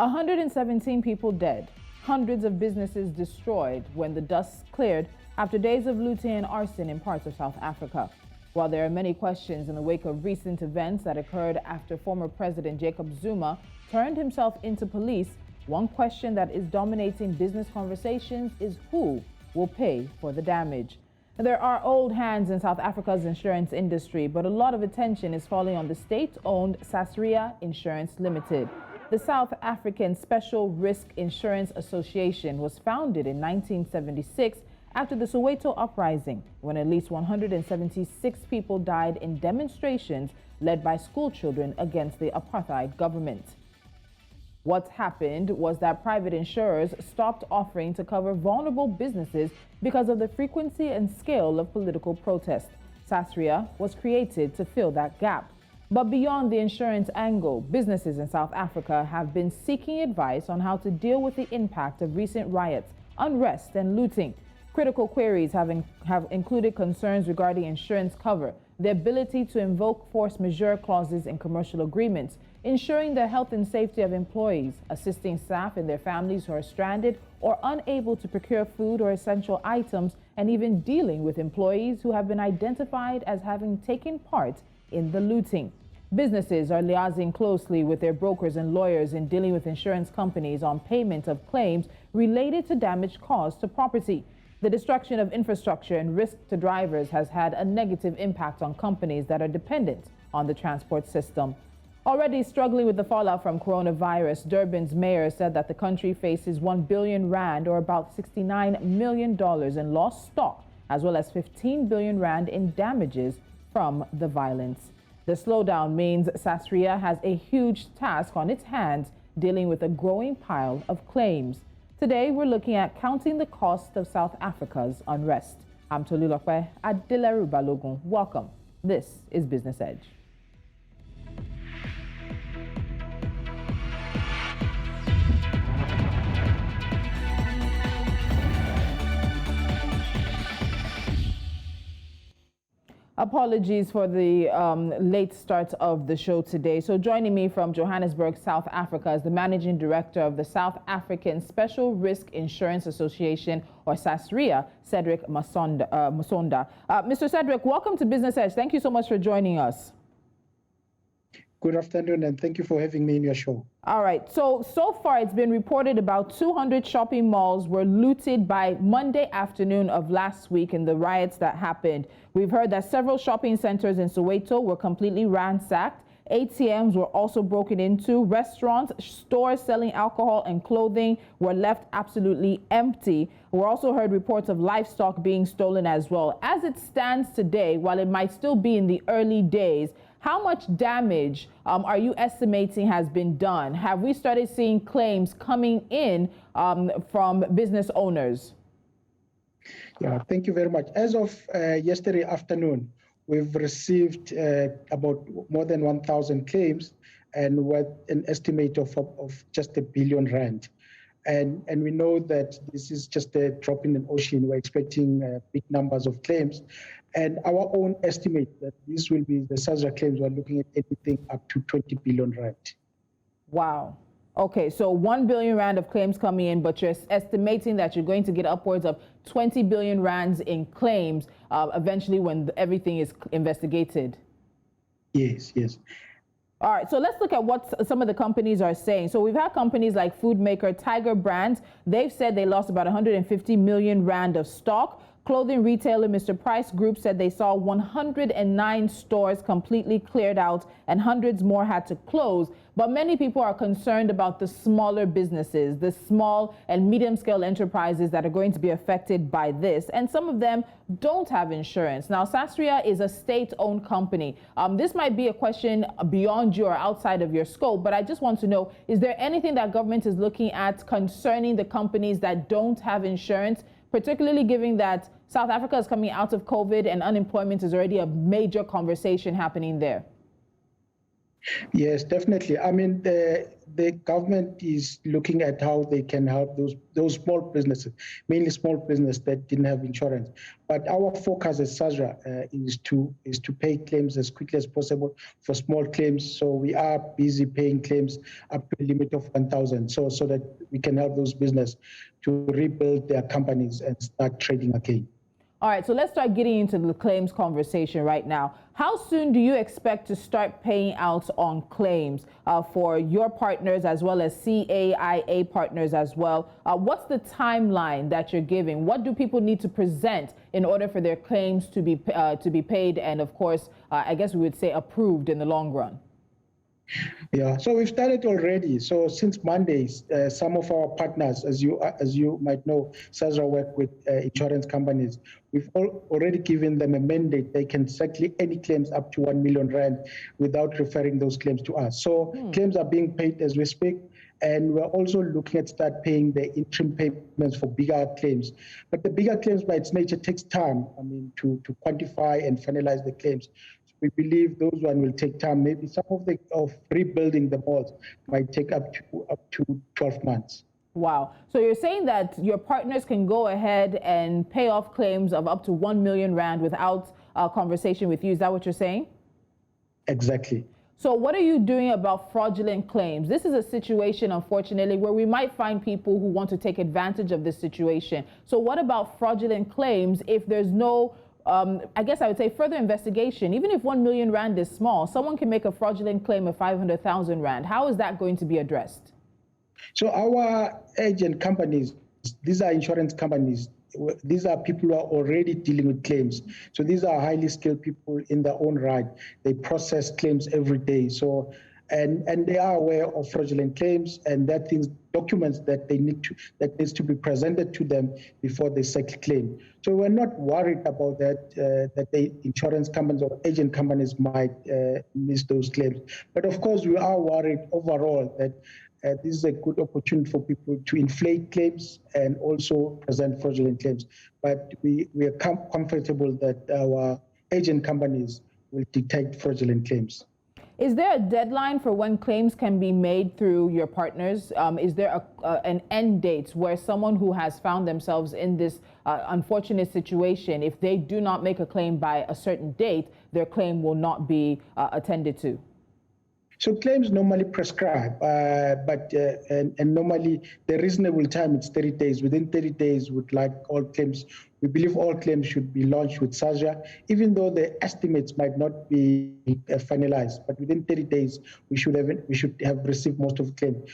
117 people dead, hundreds of businesses destroyed when the dust cleared after days of looting and arson in parts of South Africa. While there are many questions in the wake of recent events that occurred after former President Jacob Zuma turned himself into police, one question that is dominating business conversations is who will pay for the damage. There are old hands in South Africa's insurance industry, but a lot of attention is falling on the state-owned SASRA Insurance Limited. The South African Special Risk Insurance Association was founded in 1976 after the Soweto uprising, when at least 176 people died in demonstrations led by school children against the apartheid government. What happened was that private insurers stopped offering to cover vulnerable businesses because of the frequency and scale of political protest. SASRA was created to fill that gap. But beyond the insurance angle, businesses in South Africa have been seeking advice on how to deal with the impact of recent riots, unrest, and looting. Critical queries have included concerns regarding insurance cover, the ability to invoke force majeure clauses in commercial agreements, ensuring the health and safety of employees, assisting staff and their families who are stranded or unable to procure food or essential items, and even dealing with employees who have been identified as having taken part in the looting. Businesses are liaising closely with their brokers and lawyers in dealing with insurance companies on payment of claims related to damage caused to property. The destruction of infrastructure and risk to drivers has had a negative impact on companies that are dependent on the transport system. Already struggling with the fallout from coronavirus, Durban's mayor said that the country faces 1 billion rand, or about $69 million in lost stock, as well as 15 billion rand in damages from the violence. The slowdown means SASRA has a huge task on its hands dealing with a growing pile of claims. Today, we're looking at counting the cost of South Africa's unrest. I'm Tolulokwe Adileru Balogun. Welcome. This is Business Edge. Apologies for the late start of the show today. So joining me from Johannesburg, South Africa is the Managing Director of the South African Special Risk Insurance Association, or SASRA, Cedric Masonda. Mr. Cedric, welcome to Business Edge. Thank you so much for joining us. Good afternoon, and thank you for having me in your show. All right. So far, it's been reported about 200 shopping malls were looted by Monday afternoon of last week in the riots that happened. We've heard that several shopping centers in Soweto were completely ransacked. ATMs were also broken into. Restaurants, stores selling alcohol and clothing were left absolutely empty. We also heard reports of livestock being stolen as well. As it stands today, while it might still be in the early days, how much damage are you estimating has been done? Have we started seeing claims coming in from business owners? Yeah, thank you very much. As of yesterday afternoon, we've received about more than 1,000 claims, and with an estimate of just R1 billion. And we know that this is just a drop in the ocean. We're expecting big numbers of claims. And our own estimate that this will be the SASRA claims, we're looking at anything up to 20 billion rand. Wow. Okay, so 1 billion rand of claims coming in, but you're estimating that you're going to get upwards of 20 billion rands in claims eventually when everything is investigated. Yes, yes. All right, so let's look at what some of the companies are saying. So we've had companies like food maker Tiger Brands. They've said they lost about 150 million rand of stock. Clothing retailer Mr. Price Group said they saw 109 stores completely cleared out and hundreds more had to close. But many people are concerned about the smaller businesses, the small and medium-scale enterprises that are going to be affected by this. And some of them don't have insurance. Now, SASRA is a state-owned company. This might be a question beyond you or outside of your scope, but I just want to know, is there anything that government is looking at concerning the companies that don't have insurance, particularly given that South Africa is coming out of COVID and unemployment is already a major conversation happening there? Yes, definitely. I mean, the government is looking at how they can help those small businesses, mainly small business that didn't have insurance. But our focus as SASRA is to pay claims as quickly as possible for small claims. So we are busy paying claims up to a limit of 1,000, so that we can help those business to rebuild their companies and start trading again. All right, so let's start getting into the claims conversation right now. How soon do you expect to start paying out on claims for your partners as well as CAIA partners as well? What's the timeline that you're giving? What do people need to present in order for their claims to be paid and, of course, I guess we would say approved in the long run? Yeah, so we've started already. So since Mondays, some of our partners, as you might know, SASRA work with insurance companies. We've already given them a mandate. They can settle any claims up to 1 million rand without referring those claims to us. So claims are being paid as we speak. And we're also looking at start paying the interim payments for bigger claims. But the bigger claims by its nature takes time, I mean, to quantify and finalize the claims. We believe those one will take time. Maybe some of rebuilding the malls might take up to 12 months. Wow. So you're saying that your partners can go ahead and pay off claims of up to 1 million rand without a conversation with you. Is that what you're saying? Exactly. So what are you doing about fraudulent claims? This is a situation, unfortunately, where we might find people who want to take advantage of this situation. So what about fraudulent claims if there's no I guess I would say further investigation? Even if 1 million rand is small, someone can make a fraudulent claim of 500,000 rand. How is that going to be addressed? So our agent companies, these are insurance companies. These are people who are already dealing with claims. So these are highly skilled people in their own right. They process claims every day. So and they are aware of fraudulent claims and that things documents that needs to be presented to them before they settle claim. So we're not worried about that that the insurance companies or agent companies might miss those claims. But of course, we are worried overall that this is a good opportunity for people to inflate claims and also present fraudulent claims. But we are comfortable that our agent companies will detect fraudulent claims. Is there a deadline for when claims can be made through your partners? Is there an end date where someone who has found themselves in this unfortunate situation, if they do not make a claim by a certain date, their claim will not be attended to? So claims normally prescribe, and normally the reasonable time is 30 days. Within 30 days, we believe all claims should be launched with SASRA, even though the estimates might not be finalized. But within 30 days, we should have received most of the claims.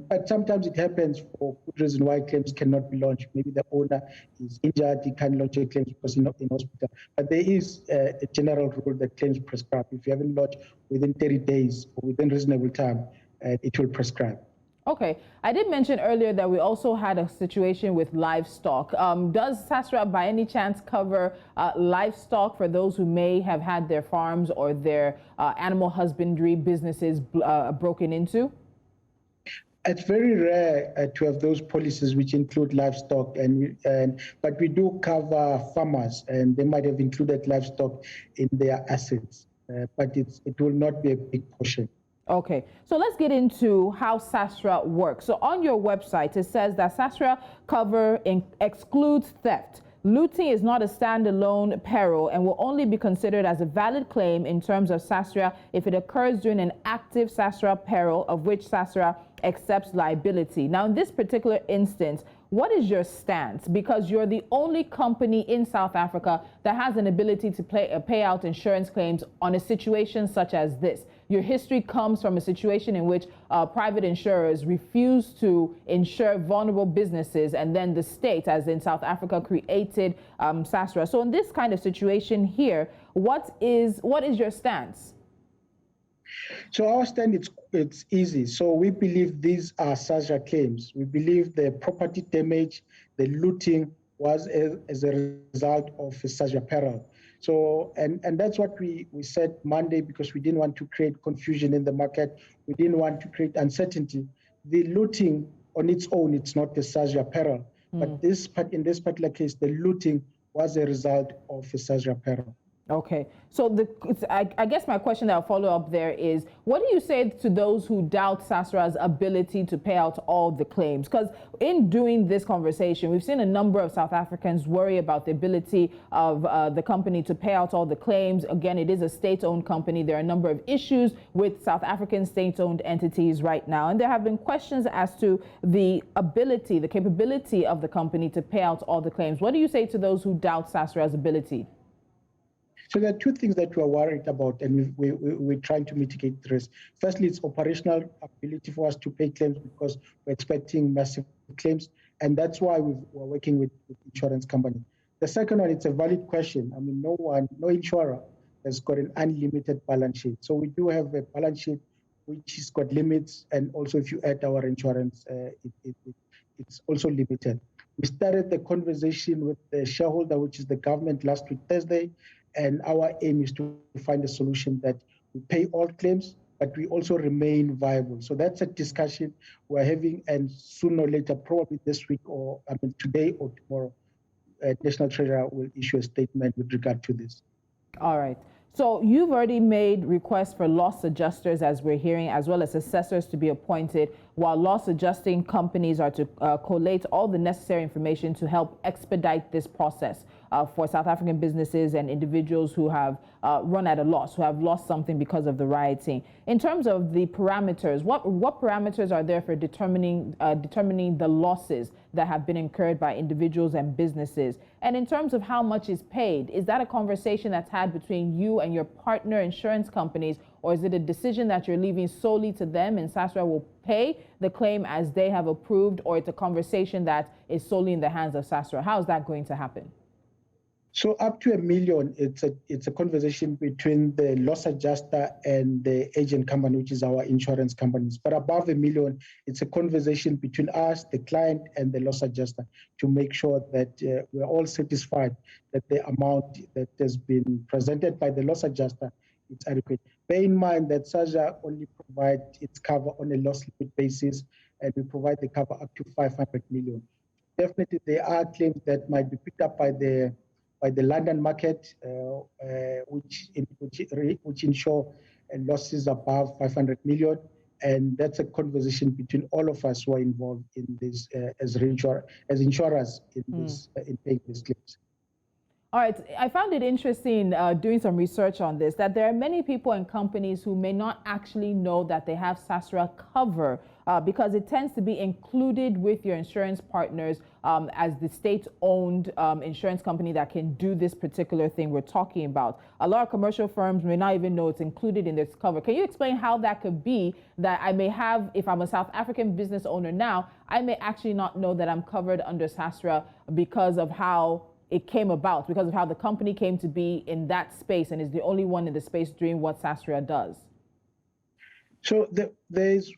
But sometimes it happens for good reason why claims cannot be launched. Maybe the owner is injured, he can't launch a claim because he's not in hospital. But there is a general rule that claims prescribe. If you haven't launched within 30 days or within reasonable time, it will prescribe. Okay. I did mention earlier that we also had a situation with livestock. Does SASRA by any chance cover livestock for those who may have had their farms or their animal husbandry businesses broken into? It's very rare to have those policies which include livestock, but we do cover farmers, and they might have included livestock in their assets, but it will not be a big portion. Okay, so let's get into how SASRA works. So on your website, it says that SASRA cover excludes theft. Looting is not a standalone peril and will only be considered as a valid claim in terms of SASRA if it occurs during an active SASRA peril of which SASRA accepts liability. Now, in this particular instance, what is your stance? Because you're the only company in South Africa that has an ability to pay out insurance claims on a situation such as this. Your history comes from a situation in which private insurers refused to insure vulnerable businesses, and then the state, as in South Africa, created SASRA. So in this kind of situation here, what is your stance? So our stand, it's easy. So we believe these are SASRA claims. We believe the property damage, the looting was as a result of a SASRA peril. So, and that's what we said Monday, because we didn't want to create confusion in the market. We didn't want to create uncertainty. The looting on its own, it's not a SASRA peril. But in this particular case, the looting was a result of a SASRA peril. Okay, so I guess my question that I'll follow up there is, what do you say to those who doubt SASRA's ability to pay out all the claims? Because in doing this conversation, we've seen a number of South Africans worry about the ability of the company to pay out all the claims. Again, it is a state-owned company. There are a number of issues with South African state-owned entities right now, and there have been questions as to the ability, the capability of the company to pay out all the claims. What do you say to those who doubt SASRA's ability? So there are two things that we are worried about, and we're trying to mitigate the risk. Firstly, it's operational ability for us to pay claims because we're expecting massive claims, and that's why we're working with insurance company. The second one, it's a valid question. I mean, no insurer has got an unlimited balance sheet. So we do have a balance sheet which has got limits, and also if you add our insurance, it's also limited. We started the conversation with the shareholder, which is the government, last week, Thursday. And our aim is to find a solution that we pay all claims, but we also remain viable. So that's a discussion we're having, and sooner or later, probably this week or today or tomorrow, National Treasurer will issue a statement with regard to this. All right. So you've already made requests for loss adjusters, as we're hearing, as well as assessors to be appointed, while loss adjusting companies are to collate all the necessary information to help expedite this process for South African businesses and individuals who have run at a loss, who have lost something because of the rioting. In terms of the parameters, what parameters are there for determining the losses that have been incurred by individuals and businesses? And in terms of how much is paid, is that a conversation that's had between you and your partner insurance companies, or is it a decision that you're leaving solely to them and SASRA will pay the claim as they have approved, or it's a conversation that is solely in the hands of SASRA? How is that going to happen? So up to $1 million, it's a conversation between the loss adjuster and the agent company, which is our insurance companies. But above $1 million, it's a conversation between us, the client, and the loss adjuster to make sure that we're all satisfied that the amount that has been presented by the loss adjuster is adequate. Bear in mind that SASRA only provides its cover on a loss limit basis, and we provide the cover up to $500 million. Definitely, there are claims that might be picked up by the London market, which ensure losses above 500 million. And that's a conversation between all of us who are involved in this as insurers in paying these claims. All right. I found it interesting doing some research on this, that there are many people and companies who may not actually know that they have SASRA cover because it tends to be included with your insurance partners as the state-owned insurance company that can do this particular thing we're talking about. A lot of commercial firms may not even know it's included in this cover. Can you explain how that could be that I may have, if I'm a South African business owner now, I may actually not know that I'm covered under SASRA because of how it came about, because of how the company came to be in that space and is the only one in the space doing what SASRA does? So there's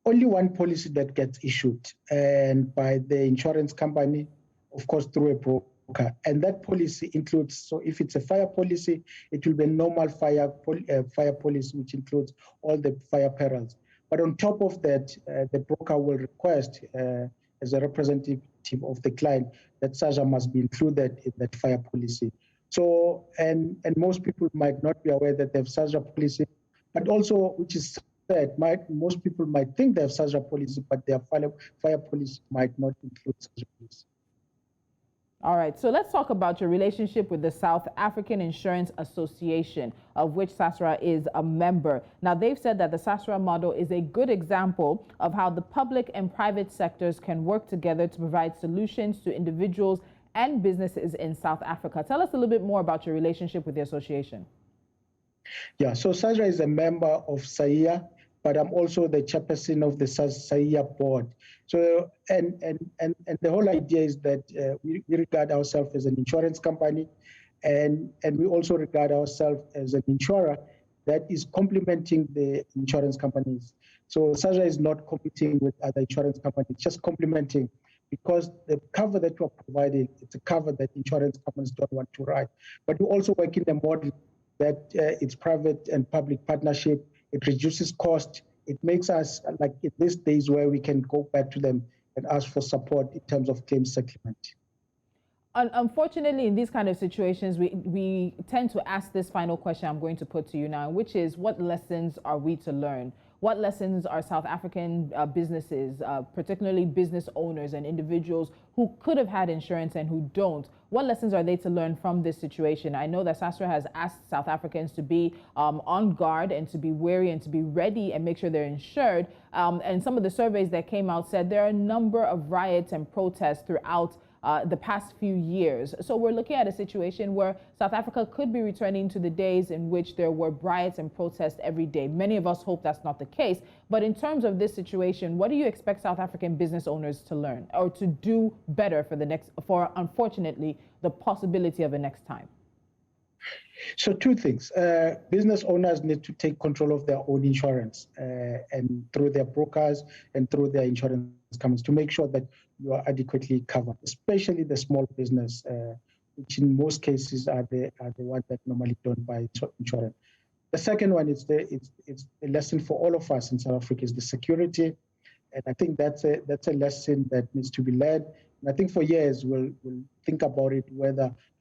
only one policy that gets issued, and by the insurance company, of course, through a broker. And that policy includes, so if it's a fire policy, it will be a normal fire policy, which includes all the fire perils. But on top of that, the broker will request, as a representative of the client, that SASRA must be included in that fire policy. So, and most people might not be aware that they have SASRA policy, but also, which is said, most people might think they have SASRA policy, but their fire policy might not include SASRA policy. All right, so let's talk about your relationship with the South African Insurance Association, of which SASRA is a member. Now, they've said that the SASRA model is a good example of how the public and private sectors can work together to provide solutions to individuals and businesses in South Africa. Tell us a little bit more about your relationship with the association. Yeah, so SASRA is a member of SAIA, but I'm also the chairperson of the SAIA board. So, and the whole idea is that we regard ourselves as an insurance company, and we also regard ourselves as an insurer that is complementing the insurance companies. So SASRA is not competing with other insurance companies, just complementing, because the cover that we're providing, it's a cover that insurance companies don't want to write. But we also work in a model that it's private and public partnership. It reduces cost. It makes us, like in these days, where we can go back to them and ask for support in terms of claim settlement. Unfortunately, in these kind of situations, we tend to ask this final question I'm going to put to you now, which is what lessons are we to learn? What lessons are South African businesses, particularly business owners and individuals who could have had insurance and who don't, what lessons are they to learn from this situation? I know that SASRA has asked South Africans to be on guard and to be wary and to be ready and make sure they're insured. And some of the surveys that came out said there are a number of riots and protests throughout the past few years. So we're looking at a situation where South Africa could be returning to the days in which there were riots and protests every day. Many of us hope that's not the case. But in terms of this situation, what do you expect South African business owners to learn or to do better for unfortunately, the possibility of a next time? So two things. Business owners need to take control of their own insurance and through their brokers and through their insurance companies to make sure that you are adequately covered, especially the small business, which in most cases are the ones that normally don't buy insurance. The second one is it's a lesson for all of us in South Africa is the security, and I think that's a lesson that needs to be learned. And I think for years we'll think about it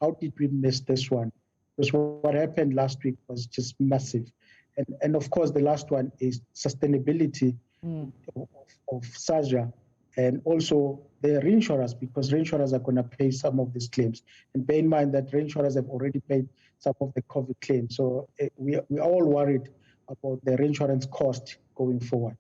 how did we miss this one? Because what happened last week was just massive. And of course, the last one is sustainability of SASRA and also the reinsurers, because reinsurers are going to pay some of these claims. And bear in mind that reinsurers have already paid some of the COVID claims. So we're all worried about the reinsurance cost going forward.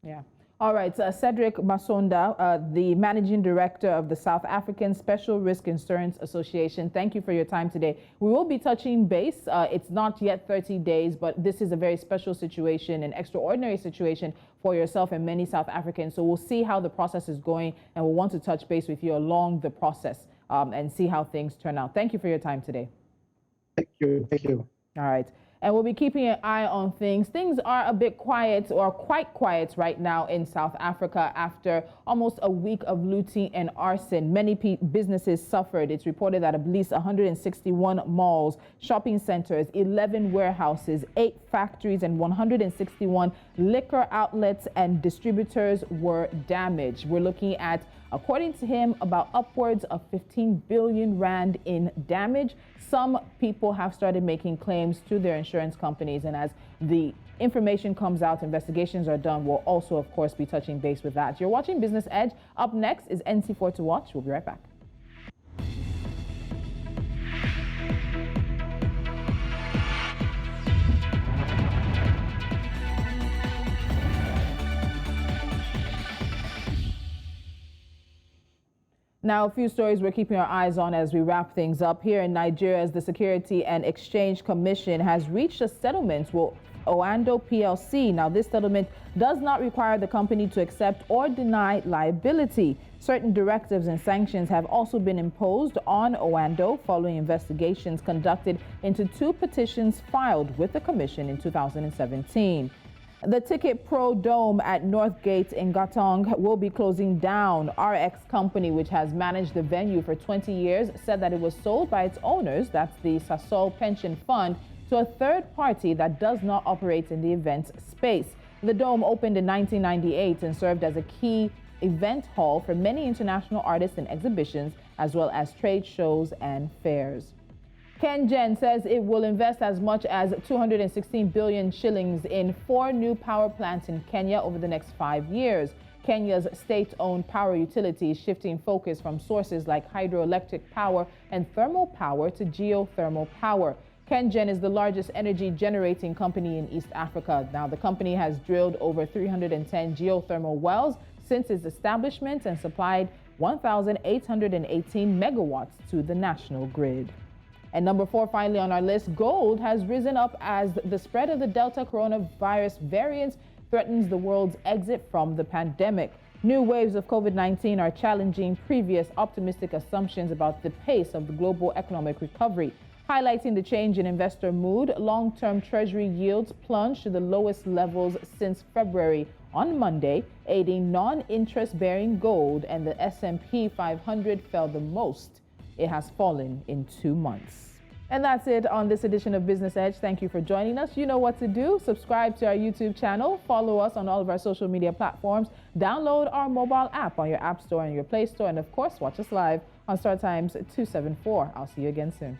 Yeah. All right, Cedric Masonda, the Managing Director of the South African Special Risk Insurance Association. Thank you for your time today. We will be touching base. It's not yet 30 days, but this is a very special situation, an extraordinary situation for yourself and many South Africans. So we'll see how the process is going, and we'll want to touch base with you along the process and see how things turn out. Thank you for your time today. Thank you. Thank you. All right. And we'll be keeping an eye on things. Things are a bit quiet or quite quiet right now in South Africa after almost a week of looting and arson. Many businesses suffered. It's reported that at least 161 malls, shopping centers, 11 warehouses, 8 factories, and 161 liquor outlets and distributors were damaged. We're looking at, according to him, about upwards of 15 billion rand in damage. Some people have started making claims to their insurance companies, and as the information comes out, investigations are done, we'll also, of course, be touching base with that. You're watching Business Edge. Up next is NC4 to Watch. We'll be right back. Now, a few stories we're keeping our eyes on as we wrap things up. Here in Nigeria, as the Security and Exchange Commission has reached a settlement with Oando PLC. Now, this settlement does not require the company to accept or deny liability. Certain directives and sanctions have also been imposed on Oando following investigations conducted into 2 petitions filed with the commission in 2017. The Ticket Pro Dome at Northgate in Gauteng will be closing down. RX Company, which has managed the venue for 20 years, said that it was sold by its owners, that's the Sasol Pension Fund, to a third party that does not operate in the event space. The Dome opened in 1998 and served as a key event hall for many international artists and exhibitions, as well as trade shows and fairs. KenGen says it will invest as much as 216 billion shillings in 4 new power plants in Kenya over the next 5 years. Kenya's state-owned power utility is shifting focus from sources like hydroelectric power and thermal power to geothermal power. KenGen is the largest energy generating company in East Africa. Now, the company has drilled over 310 geothermal wells since its establishment and supplied 1,818 megawatts to the national grid. And number 4, finally on our list, gold has risen up as the spread of the Delta coronavirus variant threatens the world's exit from the pandemic. New waves of COVID-19 are challenging previous optimistic assumptions about the pace of the global economic recovery. Highlighting the change in investor mood, long-term treasury yields plunged to the lowest levels since February on Monday, aiding non-interest-bearing gold, and the S&P 500 fell the most it has fallen in 2 months. And that's it on this edition of Business Edge. Thank you for joining us. You know what to do. Subscribe to our YouTube channel. Follow us on all of our social media platforms. Download our mobile app on your App Store and your Play Store. And of course, watch us live on Star Times 274. I'll see you again soon.